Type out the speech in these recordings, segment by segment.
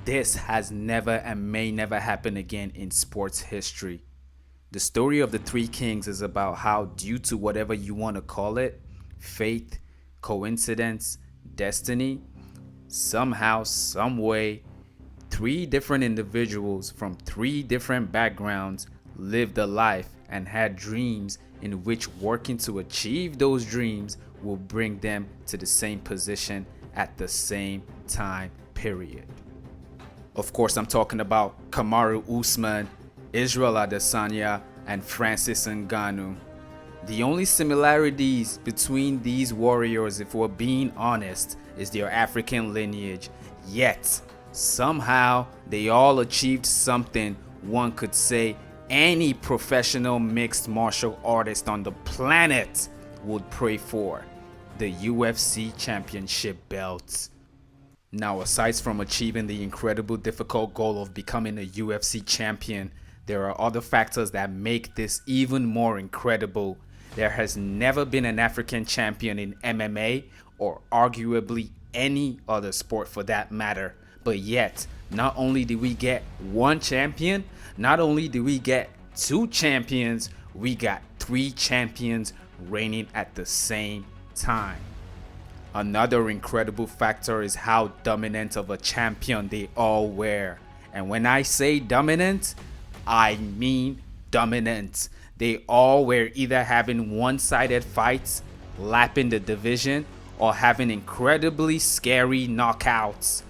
This has never and may never happen again in sports history. The story of the Three Kings is about how, due to whatever you want to call it, fate, coincidence, destiny, somehow, some way, three different individuals from three different backgrounds lived a life and had dreams in which working to achieve those dreams will bring them to the same position at the same time period. Of course, I'm talking about Kamaru Usman, Israel Adesanya, and Francis Ngannou. The only similarities between these warriors, if we're being honest, is their African lineage. Yet, somehow, they all achieved something one could say any professional mixed martial artist on the planet would pray for: the UFC championship belts. Now, aside from achieving the incredible difficult goal of becoming a UFC champion, there are other factors that make this even more incredible. There has never been an African champion in MMA or arguably any other sport for that matter. But yet, not only do we get one champion, not only do we get two champions, we got three champions reigning at the same time. Another incredible factor is how dominant of a champion they all were. And when I say dominant, I mean dominant. They all were either having one-sided fights, lapping the division, or having incredibly scary knockouts.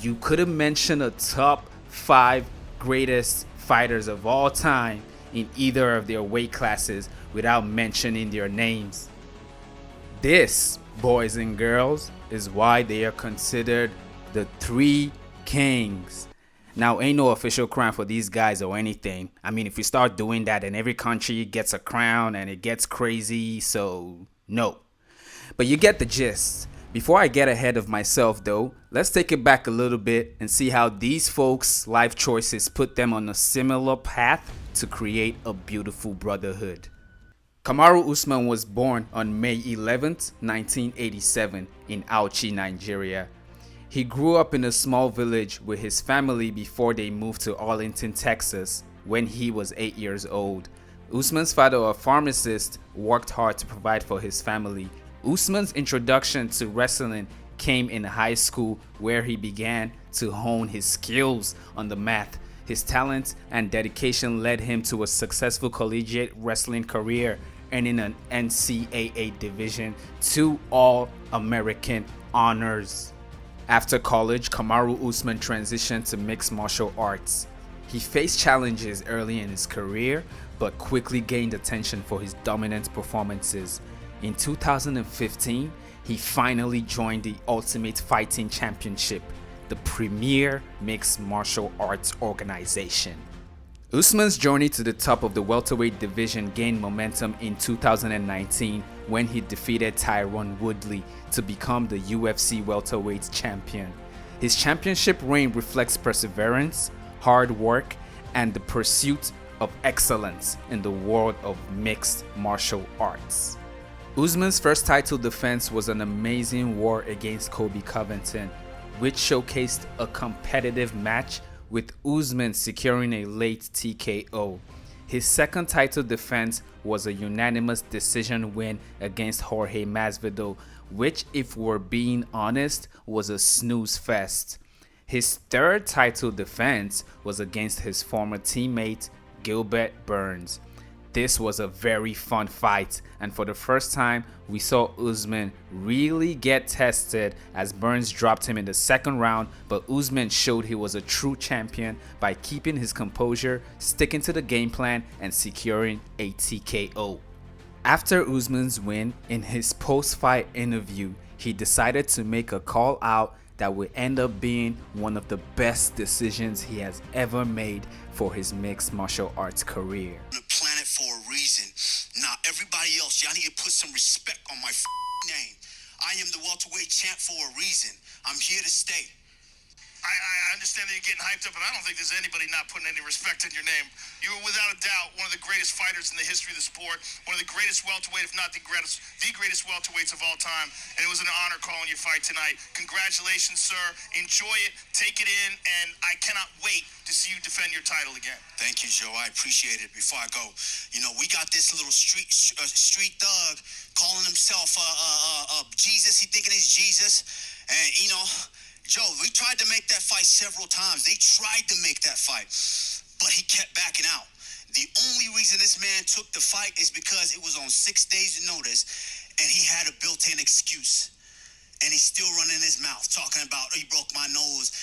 You couldn't mention a top 5 greatest fighters of all time in either of their weight classes without mentioning their names. This, boys and girls, is why they are considered the Three Kings. Now, ain't no official crown for these guys or anything. I mean, if we start doing that, then every country gets a crown and it gets crazy, so no. But you get the gist. Before I get ahead of myself though, let's take it back a little bit and see how these folks' life choices put them on a similar path to create a beautiful brotherhood. Kamaru Usman was born on May 11th, 1987 in Auchi, Nigeria. He grew up in a small village with his family before they moved to Arlington, Texas when he was 8 years old. Usman's father, a pharmacist, worked hard to provide for his family. Usman's introduction to wrestling came in high school, where he began to hone his skills on the mat. His talent and dedication led him to a successful collegiate wrestling career, earning an NCAA Division II All-American honors. After college, Kamaru Usman transitioned to mixed martial arts. He faced challenges early in his career, but quickly gained attention for his dominant performances. In 2015, he finally joined the Ultimate Fighting Championship, the premier mixed martial arts organization. Usman's journey to the top of the welterweight division gained momentum in 2019 when he defeated Tyron Woodley to become the UFC welterweight champion. His championship reign reflects perseverance, hard work, and the pursuit of excellence in the world of mixed martial arts. Usman's first title defense was an amazing war against Colby Covington, which showcased a competitive match with Usman securing a late TKO. His second title defense was a unanimous decision win against Jorge Masvidal, which, if we're being honest, was a snooze fest. His third title defense was against his former teammate Gilbert Burns. This was a very fun fight, and for the first time, we saw Usman really get tested as Burns dropped him in the second round, but Usman showed he was a true champion by keeping his composure, sticking to the game plan, and securing a TKO. After Usman's win, in his post-fight interview, he decided to make a call out that would end up being one of the best decisions he has ever made for his mixed martial arts career. For a reason. Now, everybody else, y'all need to put some respect on my name. I am the welterweight champ for a reason. I'm here to stay. I understand. understand that you're getting hyped up, but I don't think there's anybody not putting any respect in your name. You were without a doubt one of the greatest fighters in the history of the sport, one of the greatest welterweight, if not the greatest welterweights of all time. And it was an honor calling your fight tonight. Congratulations, sir. Enjoy it, take it in, and I cannot wait to see you defend your title again. Thank you, Joe. I appreciate it. Before I go, we got this little street thug calling himself Jesus. He thinking he's Jesus, and Joe, we tried to make that fight several times. They tried to make that fight, but he kept backing out. The only reason this man took the fight is because it was on 6 days' notice, and he had a built-in excuse. And he's still running his mouth, talking about he broke my nose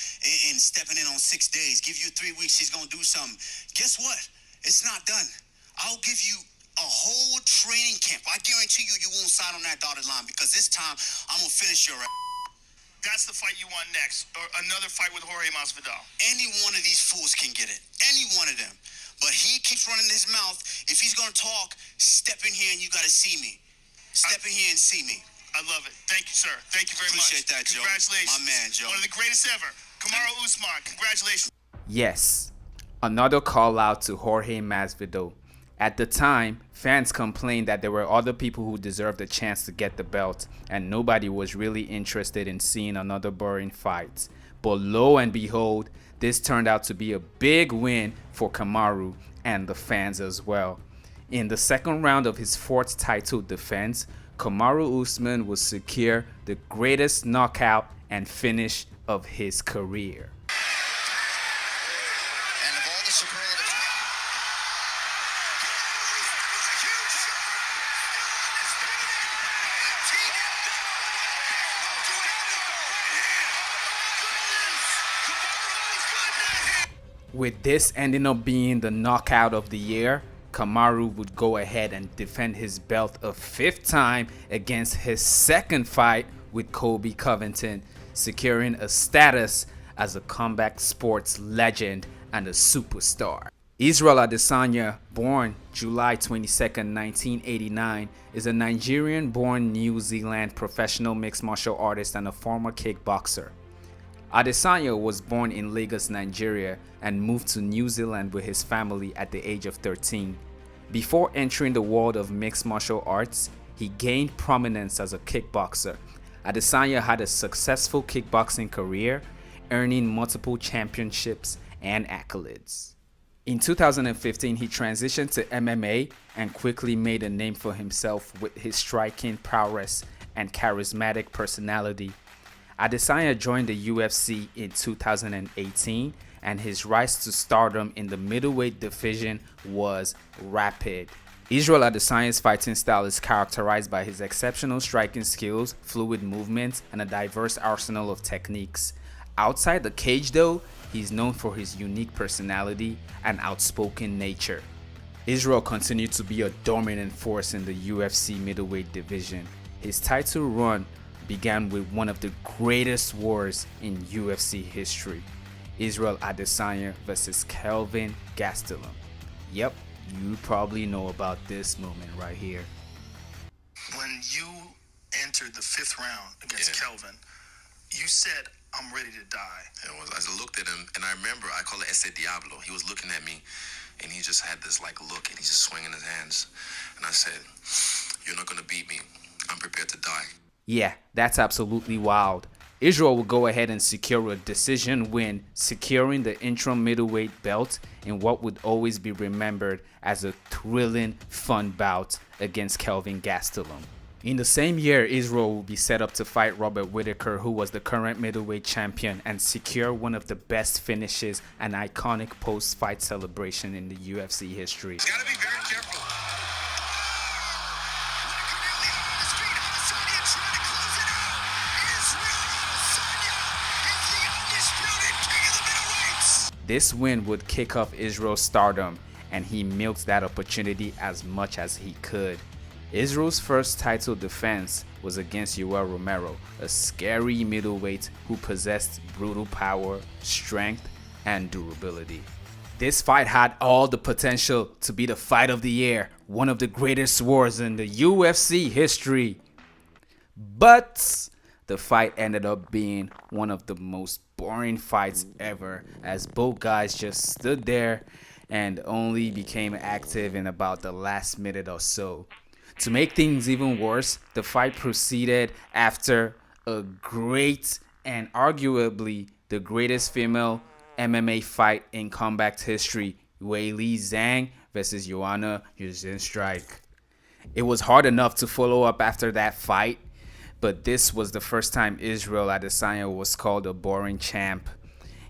and stepping in on 6 days. Give you 3 weeks, he's going to do something. Guess what? It's not done. I'll give you a whole training camp. I guarantee you won't sign on that dotted line, because this time I'm going to finish your ass. That's the fight you want next, or another fight with Jorge Masvidal. Any one of these fools can get it. Any one of them. But he keeps running his mouth. If he's going to talk, step in here and you got to see me. Step in here and see me. I love it. Thank you, sir. Thank you very much. Appreciate that, Joe. Congratulations. My man, Joe. One of the greatest ever. Kamaru Usman, congratulations. Yes, another call out to Jorge Masvidal. At the time, fans complained that there were other people who deserved a chance to get the belt, and nobody was really interested in seeing another boring fight. But lo and behold, this turned out to be a big win for Kamaru and the fans as well. In the second round of his fourth title defense, Kamaru Usman will secure the greatest knockout and finish of his career. And of all the superlatives, with this ending up being the knockout of the year, Kamaru would go ahead and defend his belt a fifth time against his second fight with Colby Covington, securing a status as a combat sports legend and a superstar. Israel Adesanya, born July 22, 1989, is a Nigerian-born New Zealand professional mixed martial artist and a former kickboxer. Adesanya was born in Lagos, Nigeria, and moved to New Zealand with his family at the age of 13. Before entering the world of mixed martial arts, he gained prominence as a kickboxer. Adesanya had a successful kickboxing career, earning multiple championships and accolades. In 2015, he transitioned to MMA and quickly made a name for himself with his striking prowess and charismatic personality. Adesanya joined the UFC in 2018, and his rise to stardom in the middleweight division was rapid. Israel Adesanya's fighting style is characterized by his exceptional striking skills, fluid movements, and a diverse arsenal of techniques. Outside the cage though, he's known for his unique personality and outspoken nature. Israel continued to be a dominant force in the UFC middleweight division. His title run began with one of the greatest wars in UFC history, Israel Adesanya versus Kelvin Gastelum. Yep, you probably know about this moment right here. When you entered the fifth round against Kelvin, you said, "I'm ready to die." I looked at him, and I remember I call it Ese Diablo. He was looking at me, and he just had this look, and he's just swinging his hands. And I said, "You're not gonna beat me. I'm prepared to die." Yeah, that's absolutely wild. Israel will go ahead and secure a decision win, securing the interim middleweight belt in what would always be remembered as a thrilling, fun bout against Kelvin Gastelum. In the same year, Israel will be set up to fight Robert Whittaker, who was the current middleweight champion, and secure one of the best finishes and iconic post-fight celebration in the UFC history. Gotta be very careful. This win would kick off Israel's stardom, and he milked that opportunity as much as he could. Israel's first title defense was against Yoel Romero, a scary middleweight who possessed brutal power, strength, and durability. This fight had all the potential to be the fight of the year, one of the greatest wars in the UFC history. But The fight ended up being one of the most boring fights ever, as both guys just stood there and only became active in about the last minute or so. To make things even worse, the fight proceeded after a great and arguably the greatest female MMA fight in combat history, Wei Li Zhang versus Joanna Strike. It was hard enough to follow up after that fight, but this was the first time Israel Adesanya was called a boring champ.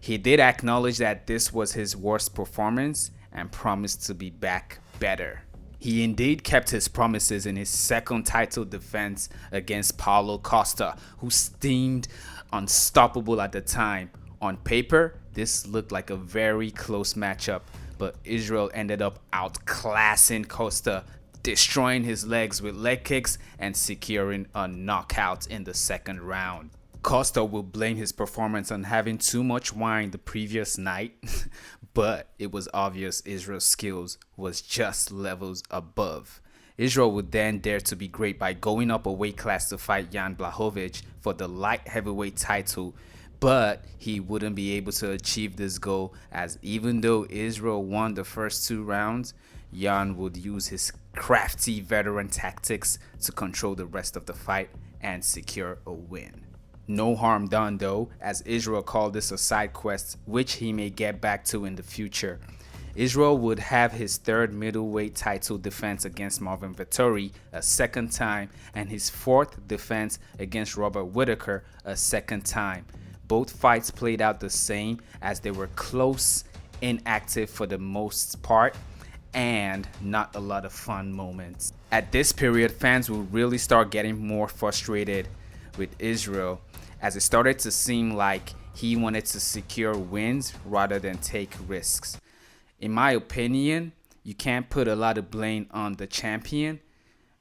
He did acknowledge that this was his worst performance and promised to be back better. He indeed kept his promises in his second title defense against Paulo Costa, who seemed unstoppable at the time. On paper, this looked like a very close matchup, but Israel ended up outclassing Costa, destroying his legs with leg kicks and securing a knockout in the second round. Costa will blame his performance on having too much wine the previous night, but it was obvious Israel's skills was just levels above. Israel would then dare to be great by going up a weight class to fight Jan Blachowicz for the light heavyweight title, but he wouldn't be able to achieve this goal as even though Israel won the first two rounds, Jan would use his crafty veteran tactics to control the rest of the fight and secure a win. No harm done though, as Israel called this a side quest, which he may get back to in the future. Israel would have his third middleweight title defense against Marvin Vettori a second time, and his fourth defense against Robert Whittaker a second time. Both fights played out the same as they were close, inactive for the most part, and not a lot of fun moments. At this period, fans would really start getting more frustrated with Israel as it started to seem like he wanted to secure wins rather than take risks. In my opinion, you can't put a lot of blame on the champion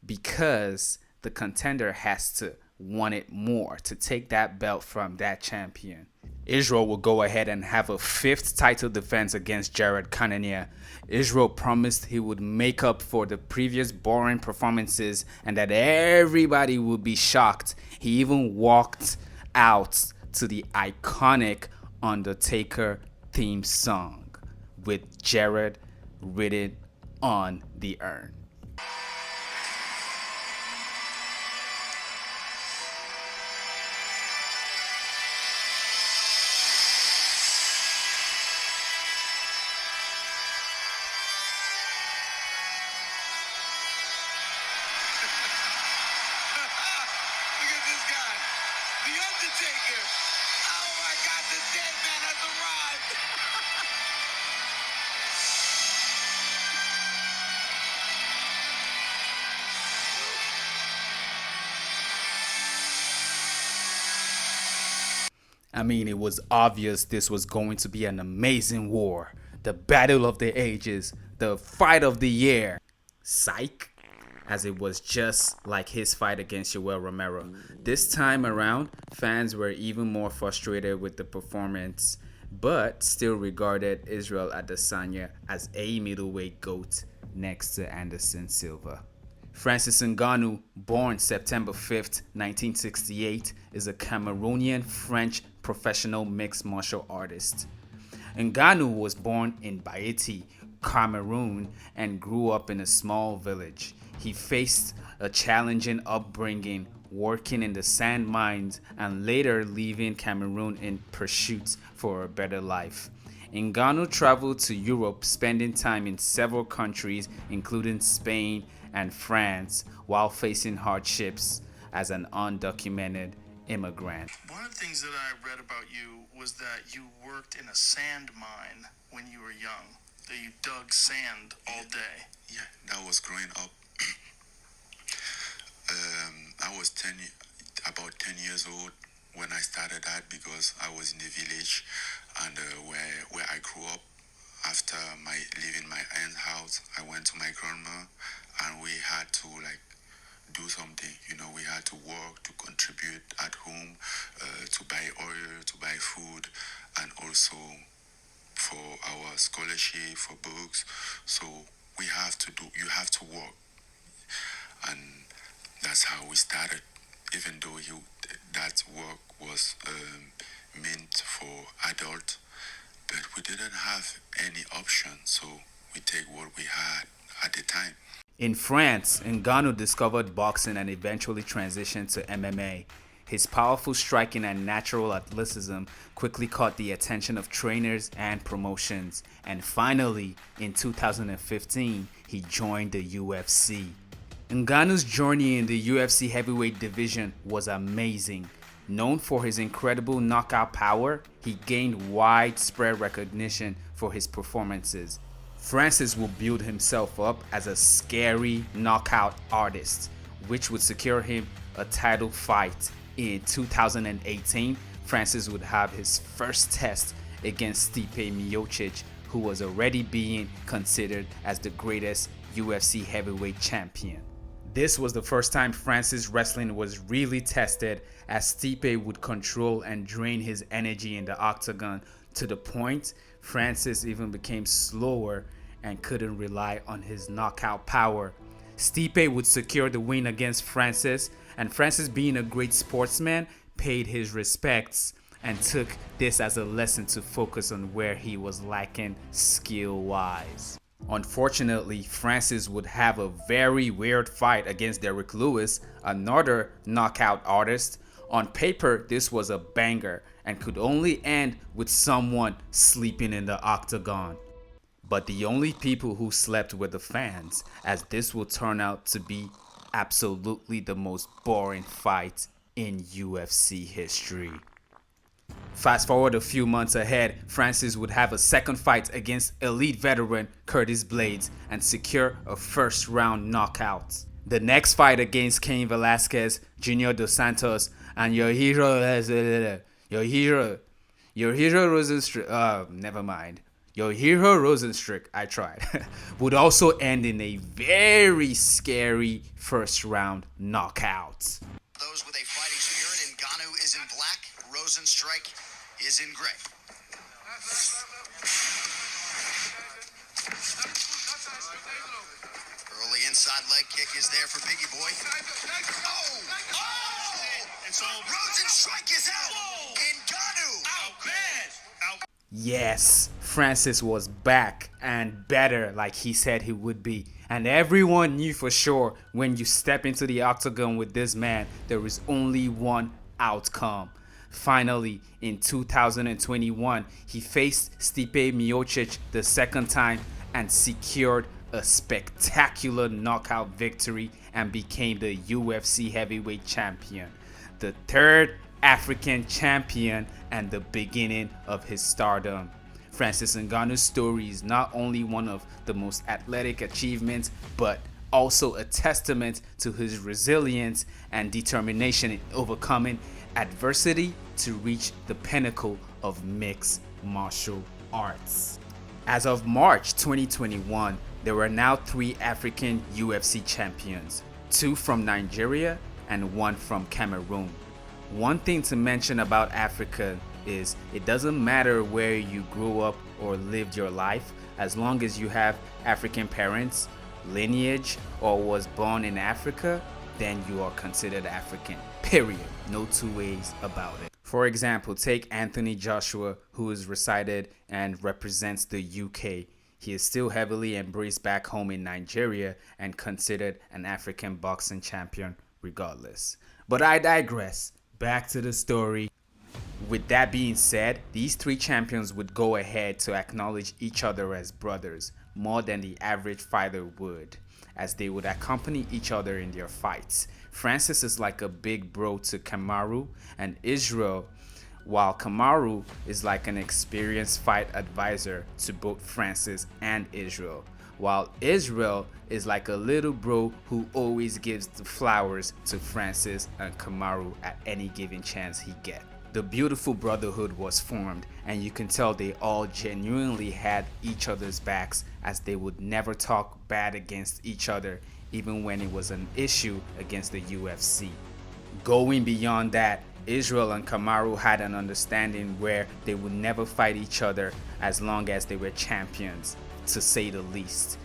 because the contender has to want it more to take that belt from that champion. Israel will go ahead and have a fifth title defense against Jared Cannonier. Israel promised he would make up for the previous boring performances and that everybody would be shocked. He even walked out to the iconic Undertaker theme song with Jared written on the urn. Look at this guy, The Undertaker. Oh my God, the dead man has arrived. I mean, it was obvious this was going to be an amazing war. The battle of the ages, the fight of the year. Psych, as it was just like his fight against Yoel Romero. This time around, fans were even more frustrated with the performance, but still regarded Israel Adesanya as a middleweight GOAT next to Anderson Silva. Francis Ngannou, born September 5th, 1968, is a Cameroonian French professional mixed martial artist. Ngannou was born in Baeti, Cameroon, and grew up in a small village. He faced a challenging upbringing, working in the sand mines and later leaving Cameroon in pursuit for a better life. Ngannou traveled to Europe, spending time in several countries, including Spain and France, while facing hardships as an undocumented immigrant. One of the things that I read about you was that you worked in a sand mine when you were young. That you dug sand all day. Yeah, that was growing up. I was about 10 years old when I started that because I was in the village and where I grew up. After my leaving my aunt's house, I went to my grandma and we had to like do something. We had to work to contribute at home, to buy oil, to buy food, and also for our scholarship, for books. So you have to work. And that's how we started. Even though that work was meant for adult, but we didn't have any option, so we take what we had at the time. In France, Ngannou discovered boxing and eventually transitioned to MMA. His powerful striking and natural athleticism quickly caught the attention of trainers and promotions, and finally, in 2015, he joined the UFC. Ngannou's journey in the UFC heavyweight division was amazing. Known for his incredible knockout power, he gained widespread recognition for his performances. Francis would build himself up as a scary knockout artist, which would secure him a title fight. In 2018, Francis would have his first test against Stipe Miocic, who was already being considered as the greatest UFC heavyweight champion. This was the first time Francis' wrestling was really tested, as Stipe would control and drain his energy in the octagon to the point Francis even became slower and couldn't rely on his knockout power. Stipe would secure the win against Francis, and Francis, being a great sportsman, paid his respects and took this as a lesson to focus on where he was lacking skill-wise. Unfortunately, Francis would have a very weird fight against Derrick Lewis, another knockout artist. On paper, this was a banger and could only end with someone sleeping in the octagon. But the only people who slept were the fans, as this will turn out to be absolutely the most boring fight in UFC history. Fast forward a few months ahead, Francis would have a second fight against elite veteran Curtis Blades and secure a first round knockout. The next fight against Cain Velasquez, Junior Dos Santos, and your hero Rosenstruck, never mind. Your hero Rosenstruck, I tried, would also end in a very scary first round knockout. Those with a fighting spirit, Ngannou is in black, Rosenstrike is in gray. Early inside leg kick is there for Biggie Boy. Oh! It's over. Rosenstrike is out! Ngannou! Out, man! Out. Yes, Francis was back and better like he said he would be. And everyone knew for sure when you step into the octagon with this man, there is only one outcome. Finally, in 2021, he faced Stipe Miocic the second time and secured a spectacular knockout victory and became the UFC heavyweight champion, the third African champion and the beginning of his stardom. Francis Ngannou's story is not only one of the most athletic achievements, but also a testament to his resilience and determination in overcoming adversity to reach the pinnacle of mixed martial arts. As of March 2021, there were now 3 African UFC champions, 2 from Nigeria and 1 from Cameroon. One thing to mention about Africa is it doesn't matter where you grew up or lived your life, as long as you have African parents, lineage, or was born in Africa, then you are considered African. Period. No two ways about it. For example, take Anthony Joshua, who is resided and represents the UK. He is still heavily embraced back home in Nigeria and considered an African boxing champion regardless. But I digress. Back to the story. With that being said, these 3 champions would go ahead to acknowledge each other as brothers more than the average fighter would, as they would accompany each other in their fights. Francis is like a big bro to Kamaru and Israel, while Kamaru is like an experienced fight advisor to both Francis and Israel, while Israel is like a little bro who always gives the flowers to Francis and Kamaru at any given chance he gets. The beautiful brotherhood was formed, and you can tell they all genuinely had each other's backs, as they would never talk bad against each other, even when it was an issue against the UFC. Going beyond that, Israel and Kamaru had an understanding where they would never fight each other as long as they were champions, to say the least.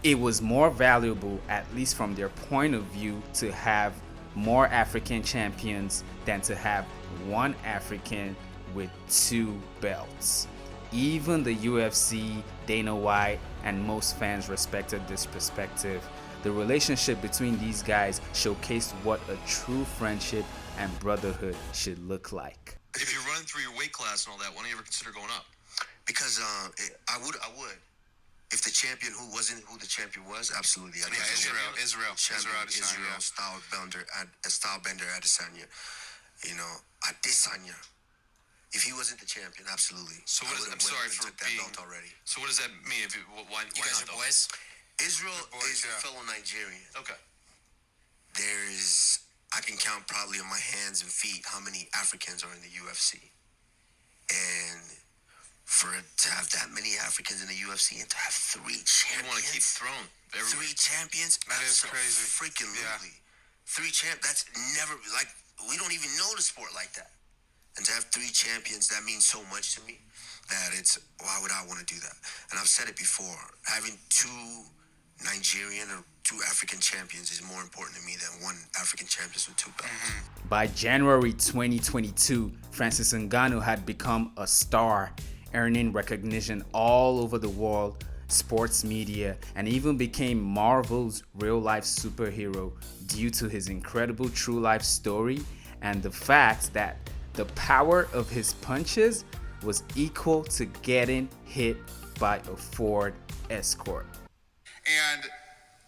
It was more valuable, at least from their point of view, to have more African champions than to have one African with two belts. Even the UFC, Dana White, and most fans respected this perspective. The relationship between these guys showcased what a true friendship and brotherhood should look like. If you're running through your weight class and all that, why don't you ever consider going up? Because I would. If the champion who the champion was, absolutely. Israel Adesanya. Stylebender Adesanya. You know, Adesanya. If he wasn't the champion, absolutely. So what is, I'm sorry for being belt already. So what does that mean? If why You guys not are though? boys? Israel boys, is yeah. a fellow Nigerian. Okay. I can count probably on my hands and feet how many Africans are in the UFC. And to have that many Africans in the UFC and to have three champions. You want to keep throwing. Three champions? That is crazy. Freaking Yeah. Three that's never, like, we don't even know the sport like that. And to have three champions, that means so much to me that why would I want to do that? And I've said it before, having two Nigerian or two African champions is more important to me than one African champion with two belts. By January 2022, Francis Ngannou had become a star, earning recognition all over the world, sports media, and even became Marvel's real-life superhero due to his incredible true-life story and the fact that the power of his punches was equal to getting hit by a Ford Escort. And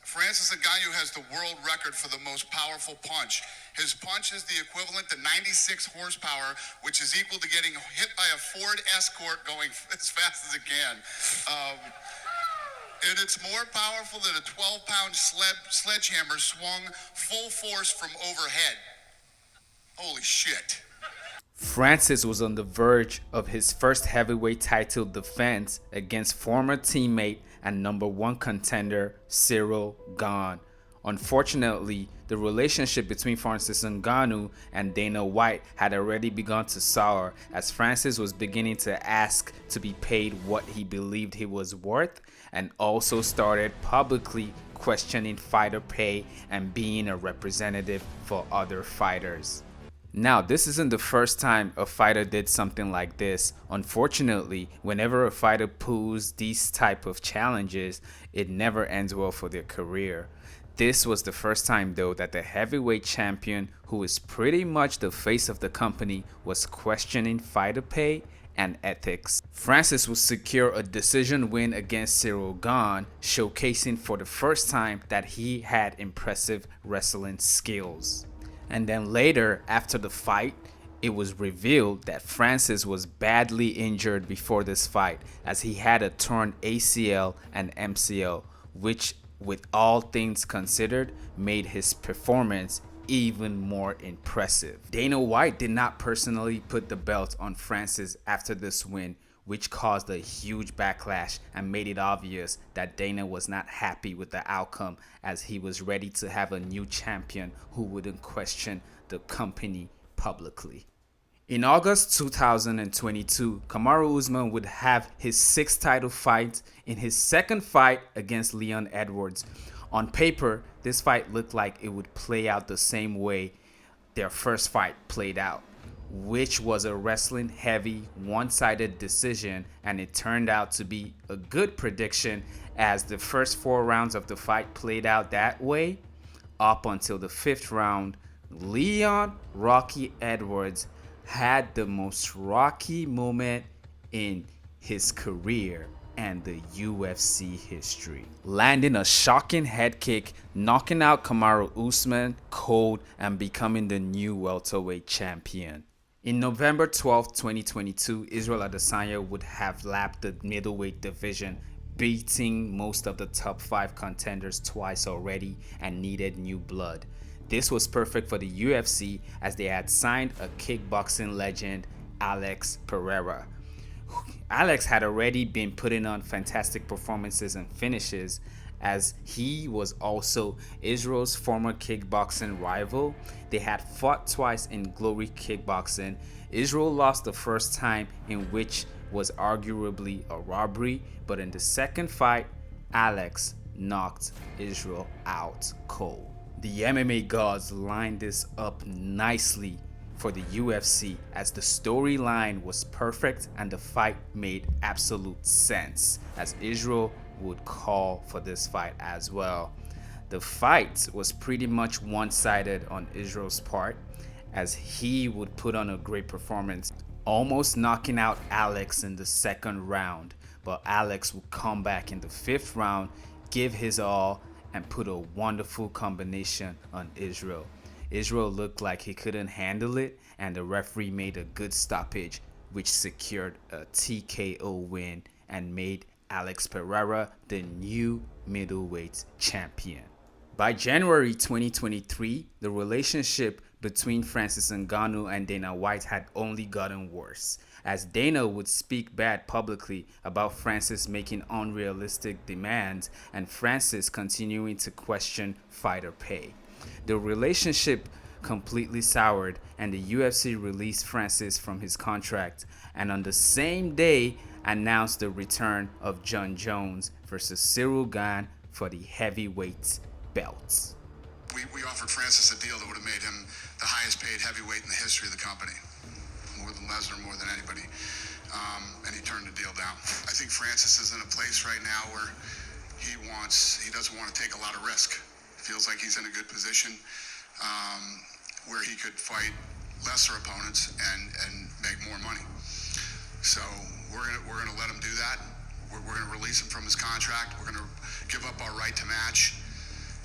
Francis Ngannou has the world record for the most powerful punch. His punch is the equivalent to 96 horsepower, which is equal to getting hit by a Ford Escort going as fast as it can. And it's more powerful than a 12-pound sledgehammer swung full force from overhead. Holy shit. Francis was on the verge of his first heavyweight title defense against former teammate and number one contender Ciryl Gane. Unfortunately, the relationship between Francis Ngannou and Dana White had already begun to sour as Francis was beginning to ask to be paid what he believed he was worth and also started publicly questioning fighter pay and being a representative for other fighters. Now, this isn't the first time a fighter did something like this. Unfortunately, whenever a fighter pulls these type of challenges, it never ends well for their career. This was the first time though that the heavyweight champion, who is pretty much the face of the company, was questioning fighter pay and ethics. Francis would secure a decision win against Ciryl Gane, showcasing for the first time that he had impressive wrestling skills. And then later, after the fight, it was revealed that Francis was badly injured before this fight as he had a torn ACL and MCL, which, with all things considered, made his performance even more impressive. Dana White did not personally put the belt on Francis after this win, which caused a huge backlash and made it obvious that Dana was not happy with the outcome as he was ready to have a new champion who wouldn't question the company publicly. In August 2022, Kamaru Usman would have his sixth title fight in his second fight against Leon Edwards. On paper, this fight looked like it would play out the same way their first fight played out, which was a wrestling heavy one-sided decision, and it turned out to be a good prediction as the first 4 rounds of the fight played out that way up until the 5th round. Leon Rocky Edwards had the most rocky moment in his career and the UFC history, landing a shocking head kick, knocking out Kamaru Usman cold and becoming the new welterweight champion. In November 12, 2022, Israel Adesanya would have lapped the middleweight division, beating most of the top 5 contenders twice already and needed new blood. This was perfect for the UFC as they had signed a kickboxing legend, Alex Pereira. Alex had already been putting on fantastic performances and finishes as he was also Israel's former kickboxing rival. They had fought twice in Glory Kickboxing. Israel lost the first time, in which was arguably a robbery, but in the second fight, Alex knocked Israel out cold. The MMA gods lined this up nicely for the UFC as the storyline was perfect and the fight made absolute sense as Israel would call for this fight as well. The fight was pretty much one-sided on Israel's part as he would put on a great performance, almost knocking out Alex in the second round, but Alex would come back in the fifth round, give his all, and put a wonderful combination on Israel. Israel looked like he couldn't handle it, and the referee made a good stoppage, which secured a TKO win and made Alex Pereira the new middleweight champion. By January 2023, the relationship between Francis Ngannou and Dana White had only gotten worse, as Dana would speak bad publicly about Francis making unrealistic demands and Francis continuing to question fighter pay. The relationship completely soured and the UFC released Francis from his contract and on the same day announced the return of John Jones versus Cyril Gane for the heavyweight belts. We offered Francis a deal that would have made him the highest paid heavyweight in the history of the company. More than Lesnar, more than anybody. And he turned the deal down. I think Francis is in a place right now where he doesn't want to take a lot of risk. Feels like he's in a good position where he could fight lesser opponents and make more money. So we're gonna let him do that. We're gonna release him from his contract. We're gonna give up our right to match,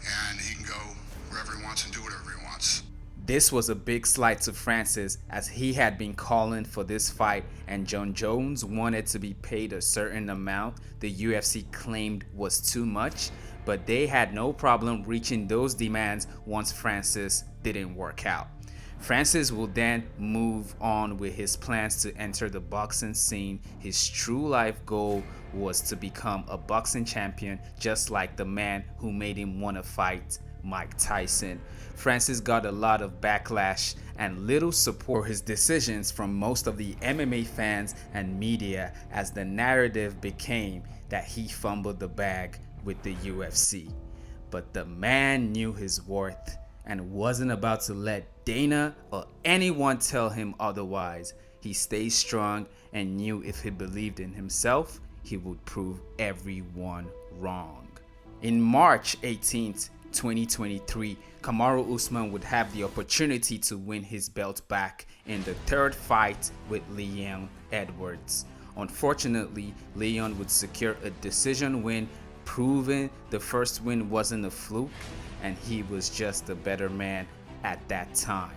and he can go wherever he wants and do whatever he wants. This was a big slight to Francis as he had been calling for this fight and John Jones wanted to be paid a certain amount the UFC claimed was too much, but they had no problem reaching those demands once Francis didn't work out. Francis will then move on with his plans to enter the boxing scene. His true life goal was to become a boxing champion, just like the man who made him want to fight Mike Tyson. Francis got a lot of backlash and little support for his decisions from most of the MMA fans and media as the narrative became that he fumbled the bag with the UFC. But the man knew his worth and wasn't about to let Dana or anyone tell him otherwise. He stayed strong and knew if he believed in himself, he would prove everyone wrong. In March 18th, 2023, Kamaru Usman would have the opportunity to win his belt back in the third fight with Leon Edwards. Unfortunately, Leon would secure a decision win, proving the first win wasn't a fluke and he was just a better man at that time.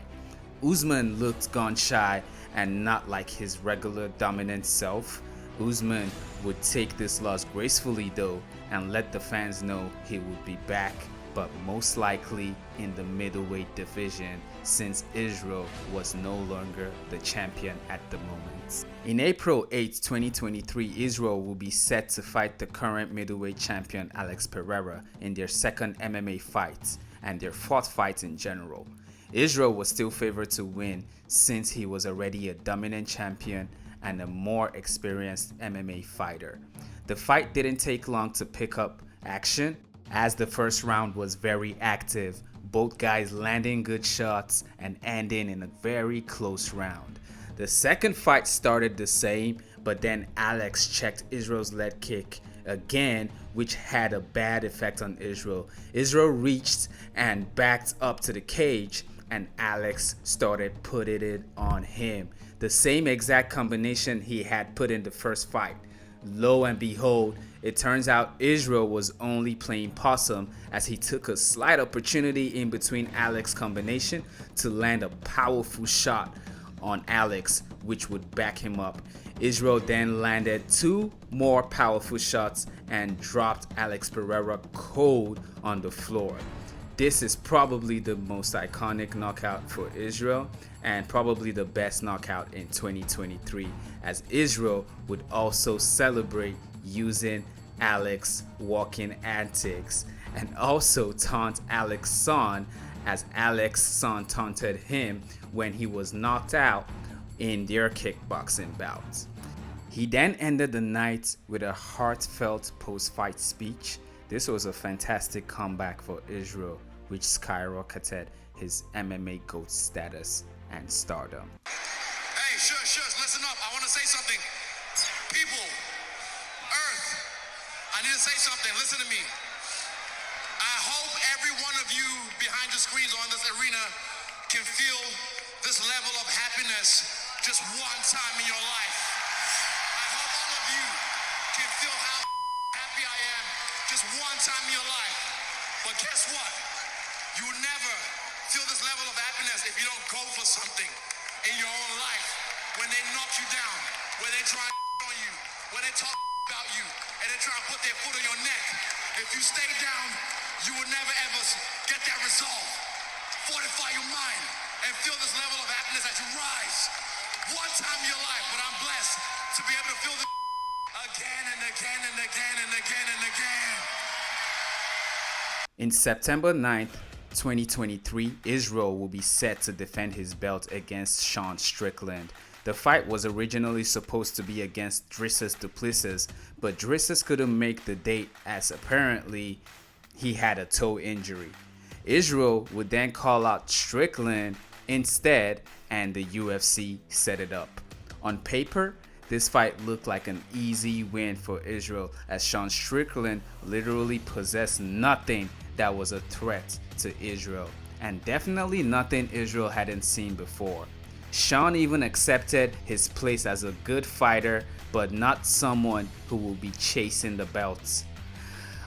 Usman looked gun shy and not like his regular dominant self. Usman would take this loss gracefully though and let the fans know he would be back, but most likely in the middleweight division since Israel was no longer the champion at the moment. In April 8, 2023, Israel will be set to fight the current middleweight champion Alex Pereira in their second MMA fight and their fourth fight in general. Israel was still favored to win since he was already a dominant champion and a more experienced MMA fighter. The fight didn't take long to pick up action as the first round was very active, both guys landing good shots and ending in a very close round. The second fight started the same, but then Alex checked Israel's leg kick again, which had a bad effect on Israel. Israel reached and backed up to the cage and Alex started putting it on him. The same exact combination he had put in the first fight. Lo and behold, it turns out Israel was only playing possum as he took a slight opportunity in between Alex's combination to land a powerful shot on Alex, which would back him up. Israel then landed two more powerful shots and dropped Alex Pereira cold on the floor. This is probably the most iconic knockout for Israel and probably the best knockout in 2023, as Israel would also celebrate using Alex walking antics and also taunt Alex's son as Alex's son taunted him when he was knocked out in their kickboxing bout. He then ended the night with a heartfelt post-fight speech. This was a fantastic comeback for Israel, which skyrocketed his MMA GOAT status and stardom. Hey, shush, listen up. I want to say something. People, Earth, I need to say something. Listen to me. I hope every one of you behind the screens or in this arena can feel this level of happiness just one time in your life. I hope all of you can feel how happy I am just one time in your life. But guess what? You will never feel this level of happiness if you don't go for something in your own life. When they knock you down, when they try on you, when they talk about you, and they try to put their foot on your neck. If you stay down, you will never ever get that resolve. Fortify your mind and feel this level of happiness as you rise. One time in your life, but I'm blessed to be able to feel this again and again and again and again and again. In September 9th, 2023, Israel will be set to defend his belt against Sean Strickland. The fight was originally supposed to be against Dricus du Plessis, but Dricus couldn't make the date as apparently he had a toe injury. Israel would then call out Strickland instead, and the UFC set it up. On paper, this fight looked like an easy win for Israel, as Sean Strickland literally possessed nothing that was a threat to Israel, and definitely nothing Israel hadn't seen before. Sean even accepted his place as a good fighter, but not someone who will be chasing the belts.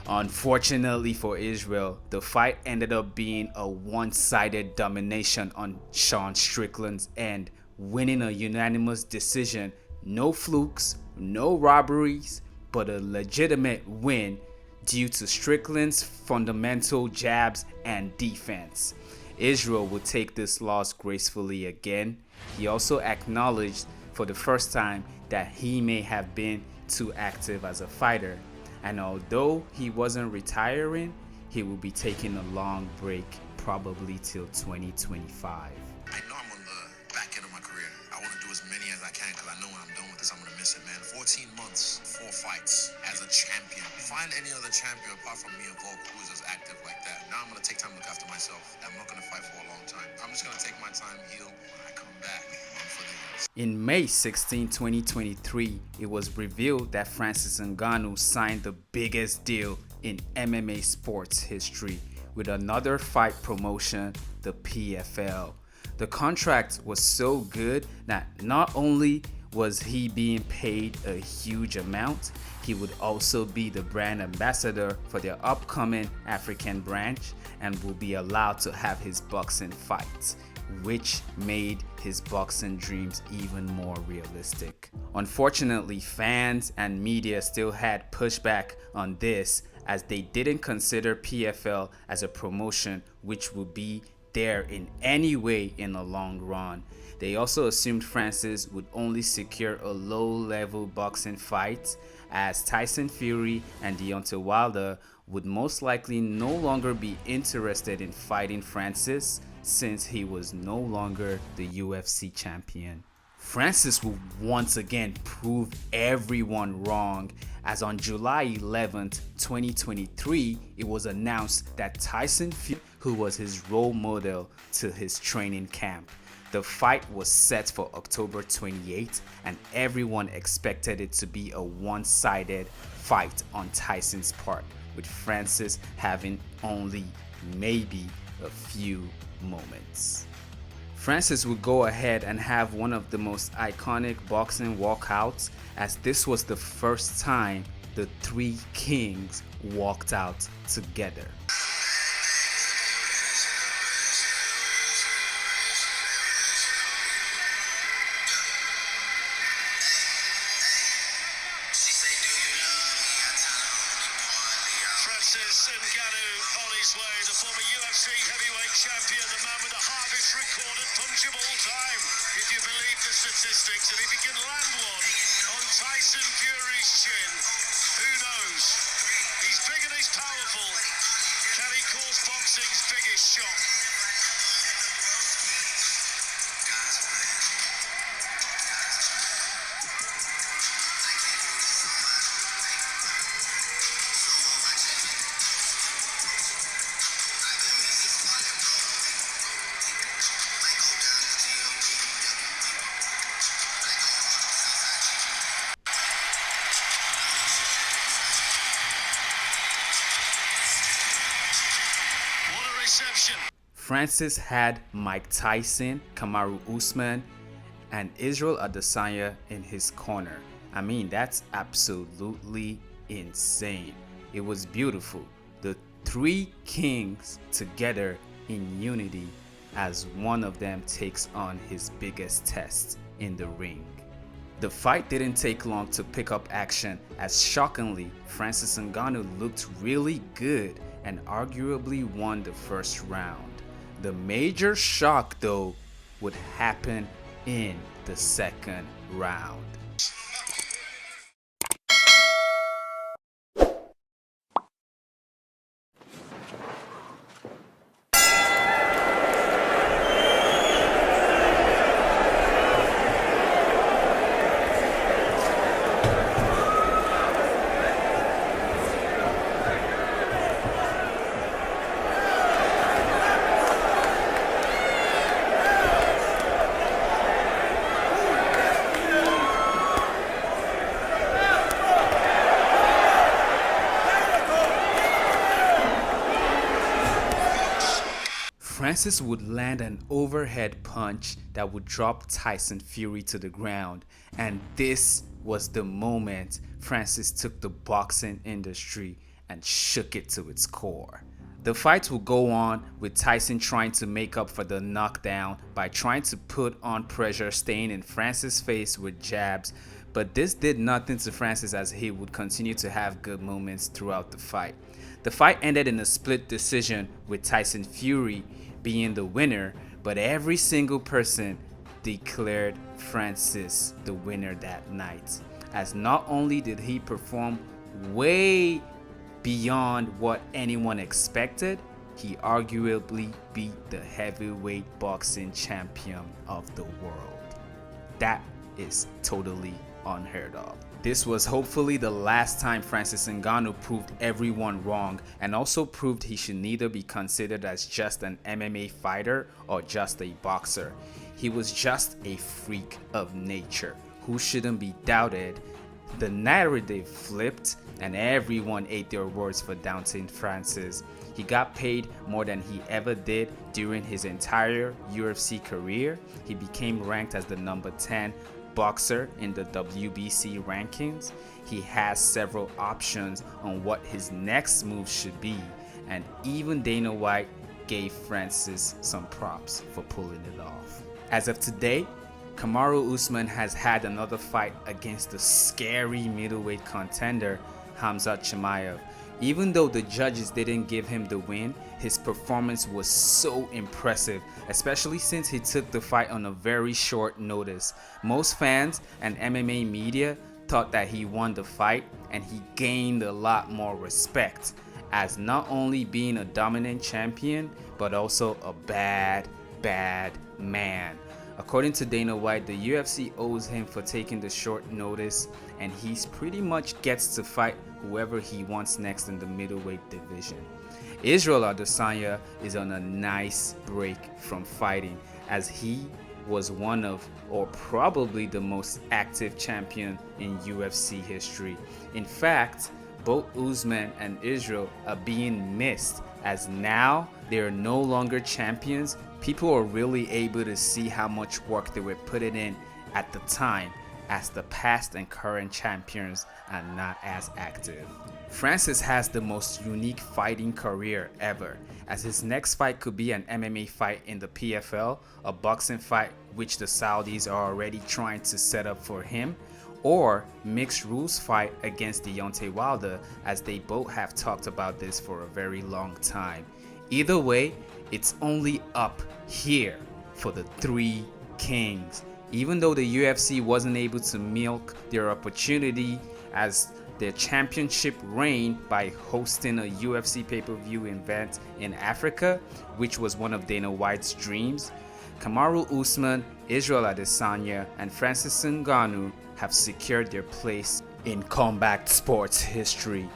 Unfortunately for Israel, the fight ended up being a one-sided domination on Sean Strickland's end, winning a unanimous decision. No flukes, no robberies, but a legitimate win due to Strickland's fundamental jabs and defense. Israel would take this loss gracefully again. He also acknowledged for the first time that he may have been too active as a fighter, and although he wasn't retiring, he will be taking a long break, probably till 2025. I know I'm on the back end of my career. I want to do as many as I can because I know when I'm done with this, I'm going to miss it, man. 14 months, 4 fights as a champion. Find any other champion apart from me and Volk who is as active like that. Now I'm going to take time to look after myself. I'm not going to fight for a long time. I'm just going to take my time, heal. When I come back, I'm for the years. In May 16, 2023, it was revealed that Francis Ngannou signed the biggest deal in MMA sports history with another fight promotion, the PFL. The contract was so good that not only was he being paid a huge amount, he would also be the brand ambassador for their upcoming African branch and will be allowed to have his boxing fights, which made his boxing dreams even more realistic. Unfortunately, fans and media still had pushback on this, as they didn't consider PFL as a promotion which would be there in any way in the long run. They also assumed Francis would only secure a low-level boxing fight, as Tyson Fury and Deontay Wilder would most likely no longer be interested in fighting Francis since he was no longer the UFC champion. Francis will once again prove everyone wrong, as on July 11th, 2023, it was announced that Tyson Fury, who was his role model to his training camp, the fight was set for October 28th, and everyone expected it to be a one-sided fight on Tyson's part, with Francis having only maybe a few moments. Francis would go ahead and have one of the most iconic boxing walkouts, as this was the first time the three kings walked out together. Francis Ngannou on his way, the former UFC heavyweight champion, the man with the hardest recorded punch of all time, if you believe the statistics. And if he can land one on Tyson Fury's chin, who knows? He's big and he's powerful. Can he cause boxing's biggest shock? Francis had Mike Tyson, Kamaru Usman, and Israel Adesanya in his corner. I mean, that's absolutely insane. It was beautiful. The three kings together in unity as one of them takes on his biggest test in the ring. The fight didn't take long to pick up action, as shockingly, Francis Ngannou looked really good and arguably won the first round. The major shock, though, would happen in the second round. Francis would land an overhead punch that would drop Tyson Fury to the ground, and this was the moment Francis took the boxing industry and shook it to its core. The fight would go on with Tyson trying to make up for the knockdown by trying to put on pressure, staying in Francis' face with jabs, but this did nothing to Francis as he would continue to have good moments throughout the fight. The fight ended in a split decision with Tyson Fury being the winner, but every single person declared Francis the winner that night, as not only did he perform way beyond what anyone expected, he arguably beat the heavyweight boxing champion of the world. That is totally unheard of. This was hopefully the last time Francis Ngannou proved everyone wrong, and also proved he should neither be considered as just an MMA fighter or just a boxer. He was just a freak of nature who shouldn't be doubted. The narrative flipped and everyone ate their words for doubting Francis. He got paid more than he ever did during his entire UFC career. He became ranked as the number 10 boxer in the WBC rankings. He has several options on what his next move should be, and even Dana White gave Francis some props for pulling it off. As of today, Kamaru Usman has had another fight against the scary middleweight contender Khamzat Chimaev. Even though the judges didn't give him the win, his performance was so impressive, especially since he took the fight on a very short notice. Most fans and MMA media thought that he won the fight, and he gained a lot more respect as not only being a dominant champion, but also a bad man. According to Dana White, the UFC owes him for taking the short notice, and he pretty much gets to fight whoever he wants next in the middleweight division. Israel Adesanya is on a nice break from fighting, as he was one of, or probably the most active champion in UFC history. In fact, both Usman and Israel are being missed, as now they are no longer champions. People are really able to see how much work they were putting in at the time, as the past and current champions are not as active. Francis has the most unique fighting career ever, as his next fight could be an MMA fight in the PFL, a boxing fight which the Saudis are already trying to set up for him, or mixed rules fight against Deontay Wilder, as they both have talked about this for a very long time. Either way, it's only up here for the three kings. Even though the UFC wasn't able to milk their opportunity as their championship reign by hosting a UFC pay-per-view event in Africa, which was one of Dana White's dreams, Kamaru Usman, Israel Adesanya, and Francis Ngannou have secured their place in combat sports history.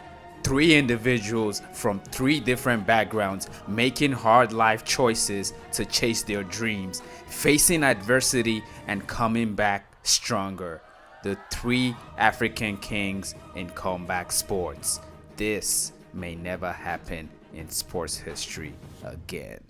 Three individuals from three different backgrounds making hard life choices to chase their dreams, facing adversity and coming back stronger. The three African kings in combat sports. This may never happen in sports history again.